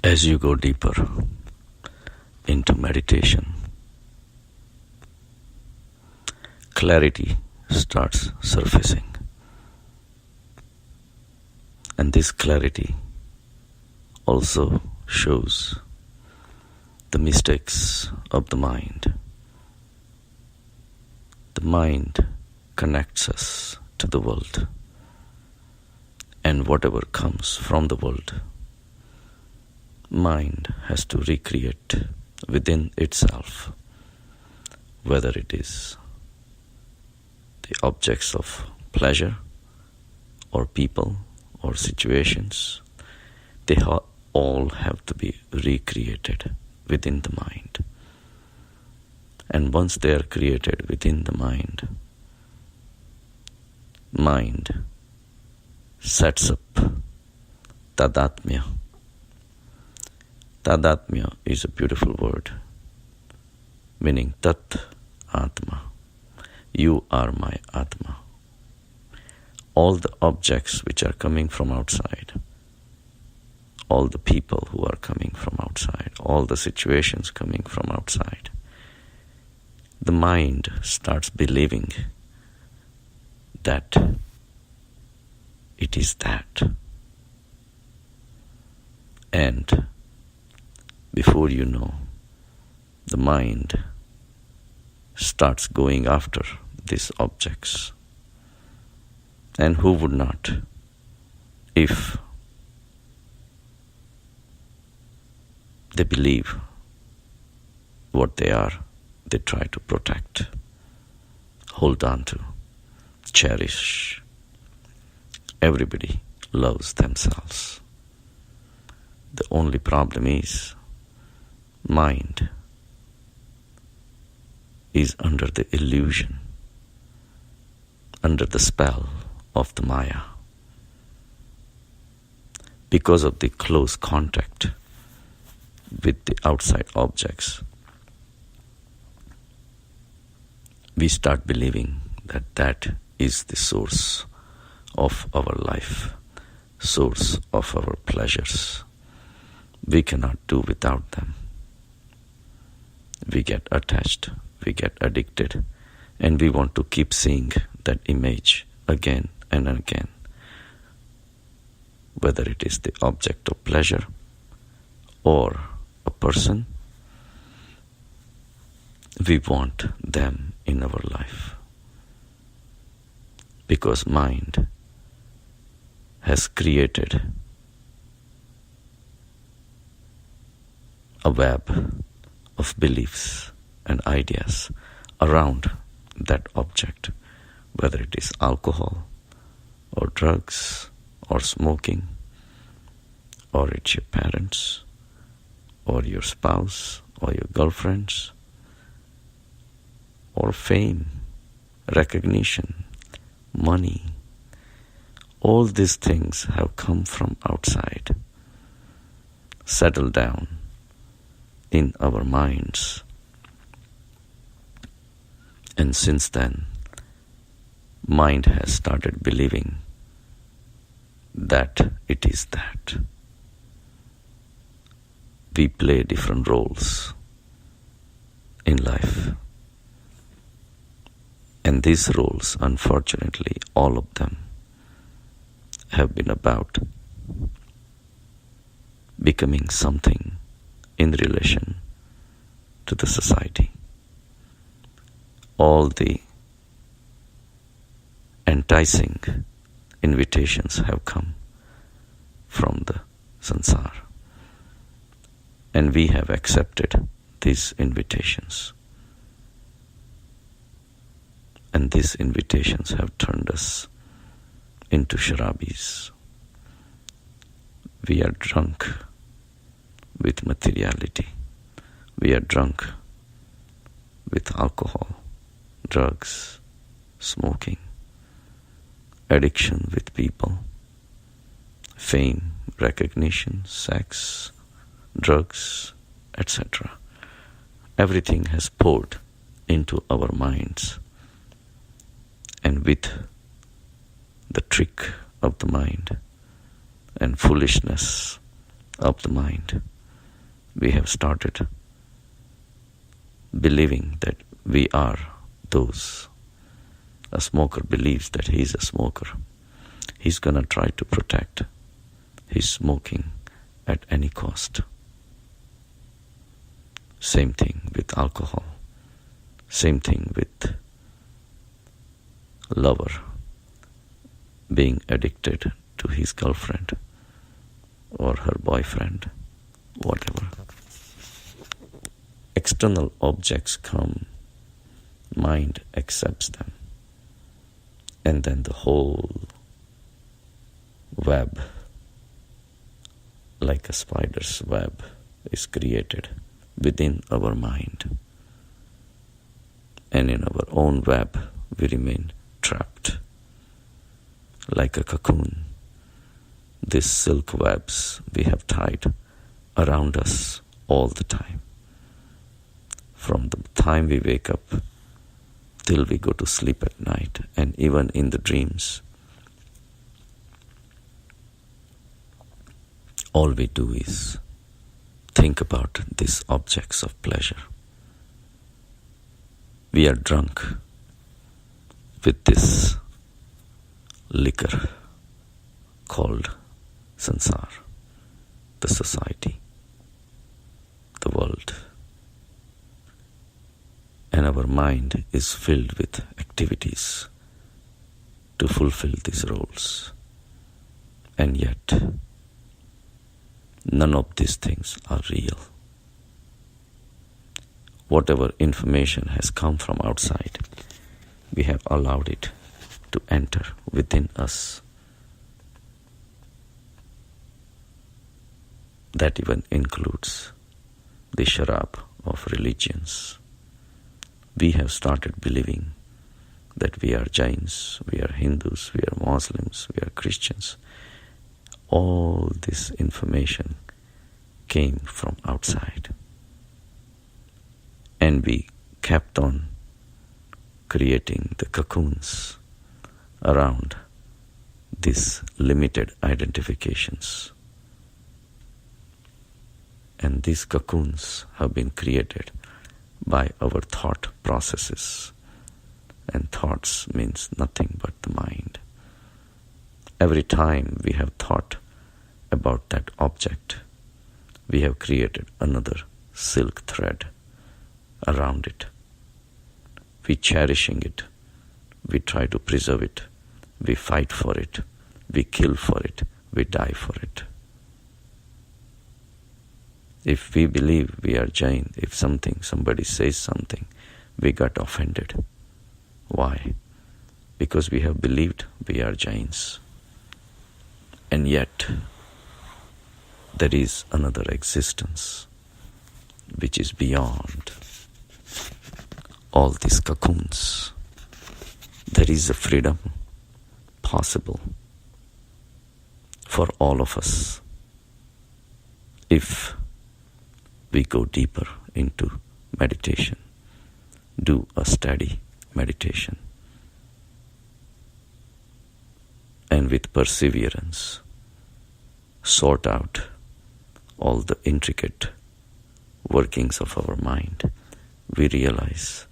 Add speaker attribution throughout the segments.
Speaker 1: As you go deeper into meditation, clarity starts surfacing. And this clarity also shows the mistakes of the mind. The mind connects us to the world, and whatever comes from the world, mind has to recreate within itself, whether it is the objects of pleasure or people or situations. They all have to be recreated within the mind. And once they are created within the mind sets up tadatmya. Tadatmya is a beautiful word, meaning tat atma. You are my atma. All the objects which are coming from outside, all the people who are coming from outside, all the situations coming from outside, the mind starts believing that it is that. And before you know, the mind starts going after these objects. And who would not, if they believe what they are, they try to protect, hold on to, cherish. Everybody loves themselves. The only problem is mind is under the illusion, under the spell of the Maya. Because of the close contact with the outside objects, we start believing that that is the source of our life, source of our pleasures. We cannot do without them. We get attached, we get addicted, and we want to keep seeing that image again and again. Whether it is the object of pleasure or a person, we want them in our life. Because mind has created a web of beliefs and ideas around that object, whether it is alcohol or drugs or smoking, or it's your parents or your spouse or your girlfriends, or fame, recognition, money. All these things have come from outside, settled down in our minds. And since then, mind has started believing that it is that. We play different roles in life. And these roles, unfortunately, all of them have been about becoming something in relation to the society. All the enticing invitations have come from the sansar, and we have accepted these invitations. And these invitations have turned us into Sharabis. We are drunk with materiality. We are drunk with alcohol, drugs, smoking, addiction with people, fame, recognition, sex, drugs, etc. Everything has poured into our minds. And with the trick of the mind and foolishness of the mind, we have started believing that we are those. A smoker believes that he is a smoker. He's going to try to protect his smoking at any cost. Same thing with alcohol. Same thing with lover being addicted to his girlfriend or her boyfriend, whatever. External objects come, mind accepts them, and then the whole web, like a spider's web, is created within our mind. And in our own web, we remain trapped like a cocoon. These silk webs we have tied around us all the time. From the time we wake up till we go to sleep at night, and even in the dreams, all we do is think about these objects of pleasure. We are drunk with this liquor called sansar, the society, the world. And our mind is filled with activities to fulfill these roles. And yet, none of these things are real. Whatever information has come from outside, we have allowed it to enter within us. That even includes the sharab of religions. We have started believing that we are Jains, we are Hindus, we are Muslims, we are Christians. All this information came from outside. And we kept on creating the cocoons around these limited identifications. And these cocoons have been created by our thought processes. And thoughts means nothing but the mind. Every time we have thought about that object, we have created another silk thread around it. We cherishing it. We try to preserve it. We fight for it. We kill for it. We die for it. If we believe we are Jain, if somebody says something, we got offended. Why? Because we have believed we are Jains. And yet, there is another existence which is beyond all these cocoons. There is a freedom possible for all of us if we go deeper into meditation, do a steady meditation, and with perseverance sort out all the intricate workings of our mind, we realize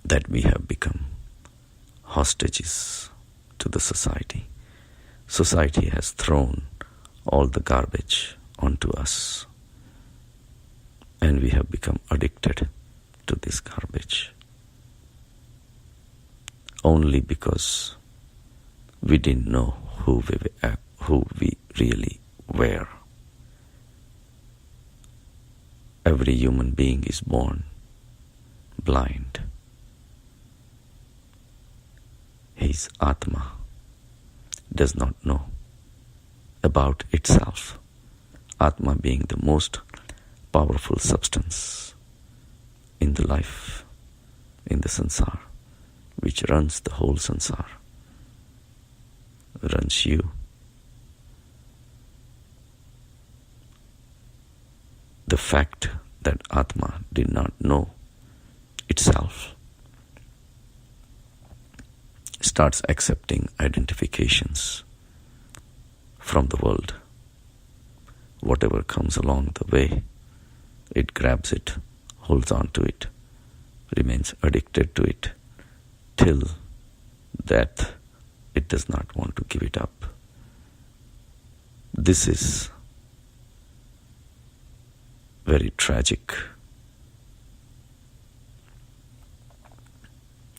Speaker 1: that we have become hostages to the society. Society has thrown all the garbage onto us, and we have become addicted to this garbage only because we didn't know who we really were. Every human being is born blind. His Atma does not know about itself. Atma being the most powerful substance in the life, in the sansar, which runs the whole sansar, runs you. The fact that Atma did not know itself starts accepting identifications from the world whatever comes along the way, it grabs it, holds on to it, remains addicted to it, till death it does not want to give it up. This is very tragic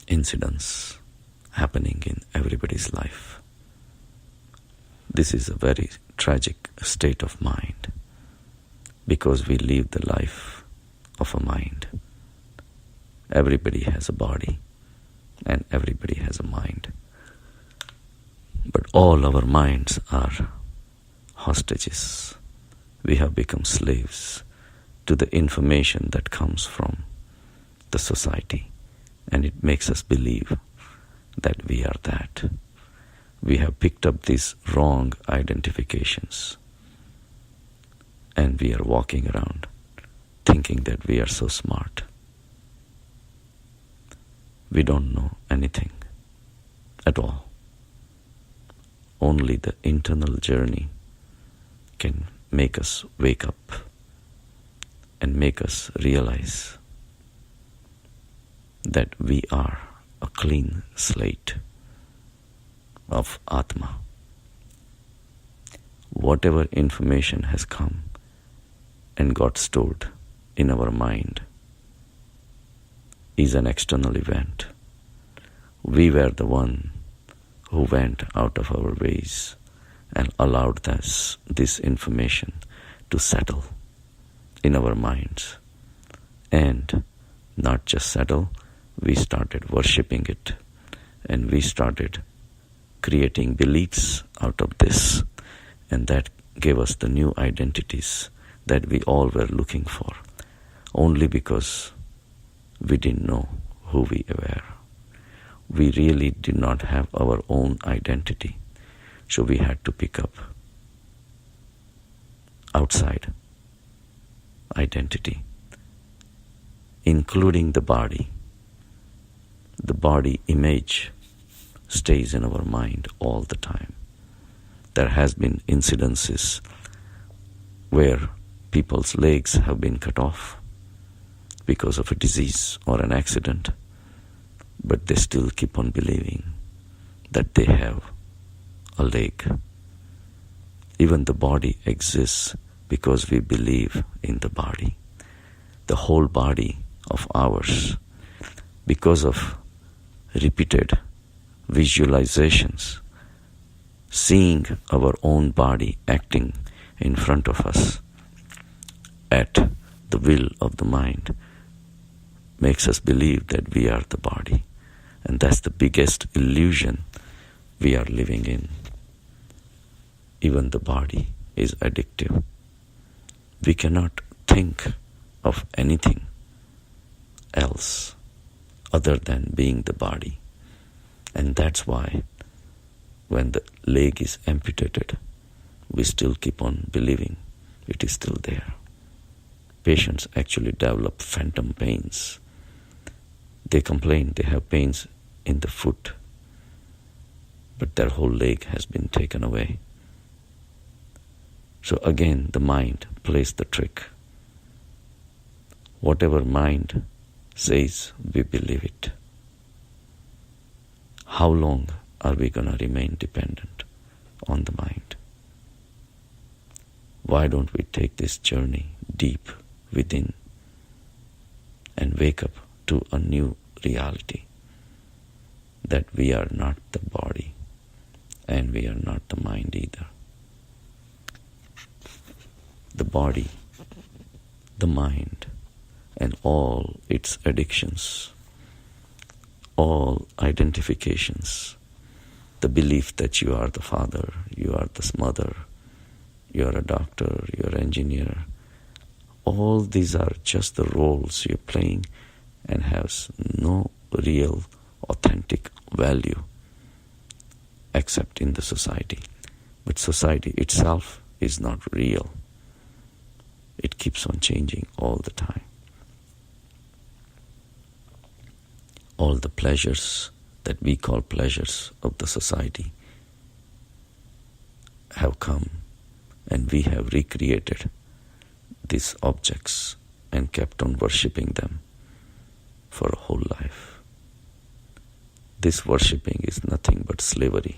Speaker 1: incidents happening in everybody's life. This is a very tragic state of mind because we live the life of a mind. Everybody has a body and everybody has a mind. But all our minds are hostages. We have become slaves to the information that comes from the society, and it makes us believe that we are that. We have picked up these wrong identifications, and we are walking around thinking that we are so smart. We don't know anything at all. Only the internal journey can make us wake up and make us realize that we are a clean slate of Atma. Whatever information has come and got stored in our mind is an external event. We were the one who went out of our ways and allowed this information to settle in our minds. And not just settle, we started worshipping it, and we started creating beliefs out of this, and that gave us the new identities that we all were looking for, only because we didn't know who we were. We really did not have our own identity, so we had to pick up outside identity, including the body. The body image stays in our mind all the time. There has been incidences where people's legs have been cut off because of a disease or an accident, but they still keep on believing that they have a leg. Even the body exists because we believe in the body. The whole body of ours, because of repeated visualizations, seeing our own body acting in front of us at the will of the mind, makes us believe that we are the body. And that's the biggest illusion we are living in. Even the body is addictive. We cannot think of anything else other than being the body. And that's why when the leg is amputated, we still keep on believing it is still there. Patients actually develop phantom pains. They complain they have pains in the foot, but their whole leg has been taken away. So again, the mind plays the trick. Whatever mind says, we believe it. How long are we going to remain dependent on the mind? Why don't we take this journey deep within and wake up to a new reality, that we are not the body and we are not the mind either. The body, the mind, and all its addictions, all identifications, the belief that you are the father, you are the mother, you are a doctor, you are an engineer, all these are just the roles you're playing and has no real, authentic value except in the society. But society itself is not real. It keeps on changing all the time. All the pleasures that we call pleasures of the society have come And we have recreated these objects and kept on worshipping them for a whole life. This worshipping is nothing but slavery.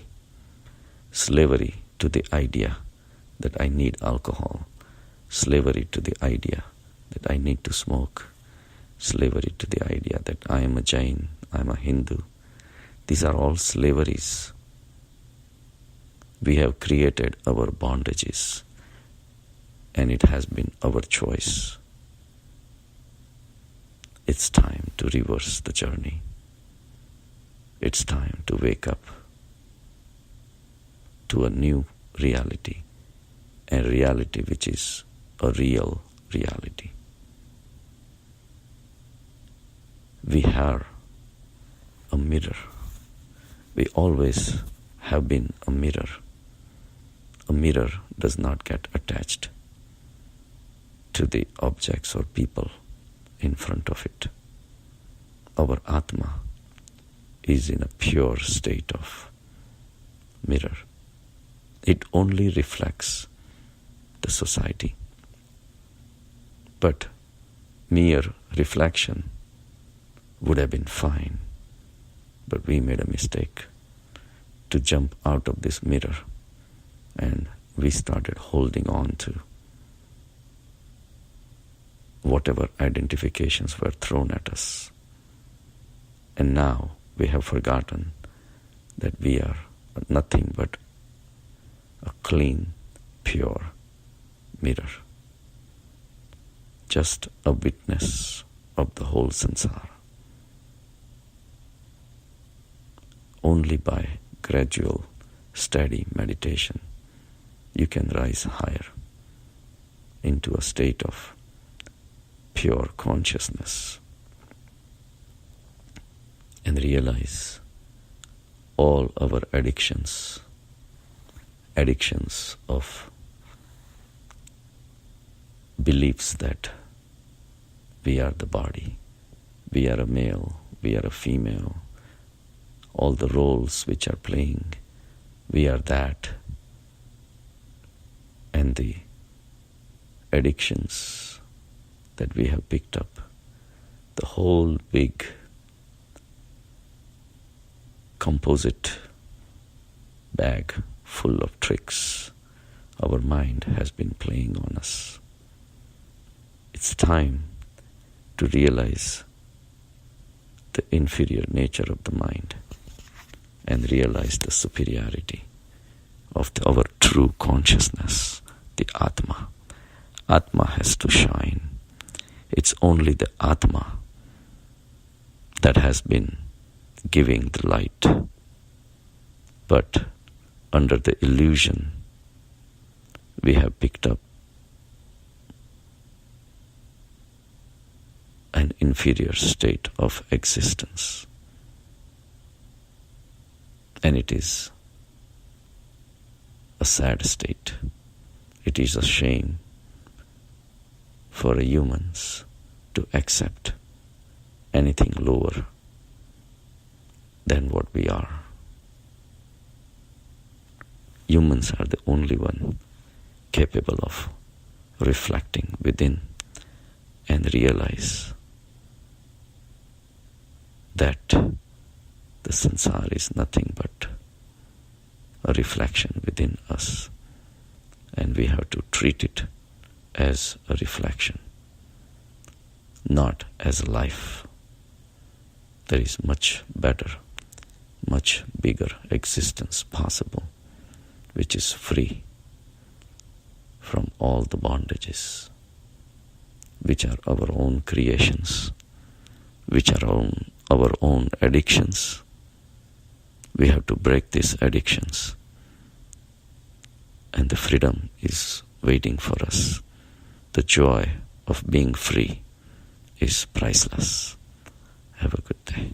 Speaker 1: Slavery to the idea that I need alcohol. Slavery to the idea that I need to smoke. Slavery to the idea that I am a Jain, I am a Hindu. These are all slaveries. We have created our bondages, and it has been our choice. It's time to reverse the journey. It's time to wake up to a new reality, a reality which is a real reality. We are a mirror. We always have been a mirror. A mirror does not get attached to the objects or people in front of it. Our Atma is in a pure state of mirror. It only reflects the society. But mere reflection would have been fine. But we made a mistake to jump out of this mirror, and we started holding on to whatever identifications were thrown at us. And now we have forgotten that we are nothing but a clean, pure mirror. Just a witness of the whole sansara. Only by gradual, steady meditation you can rise higher into a state of pure consciousness and realize all our addictions of beliefs that we are the body, we are a male, we are a female, all the roles which are playing, we are that, and the addictions that we have picked up, the whole big composite bag full of tricks our mind has been playing on us. It's time to realize the inferior nature of the mind and realize the superiority of our true consciousness, the Atma. Atma has to shine. It's only the Atma that has been giving the light. But under the illusion, we have picked up an inferior state of existence. And it is a sad state. It is a shame for humans to accept anything lower than what we are. Humans are the only one capable of reflecting within and realize that the sansara is nothing but a reflection within us, and we have to treat it as a reflection, not as a life. There is much better, much bigger existence possible, which is free from all the bondages, which are our own creations, which are our own addictions. We have to break these addictions, and the freedom is waiting for us. The joy of being free is priceless. Have a good day.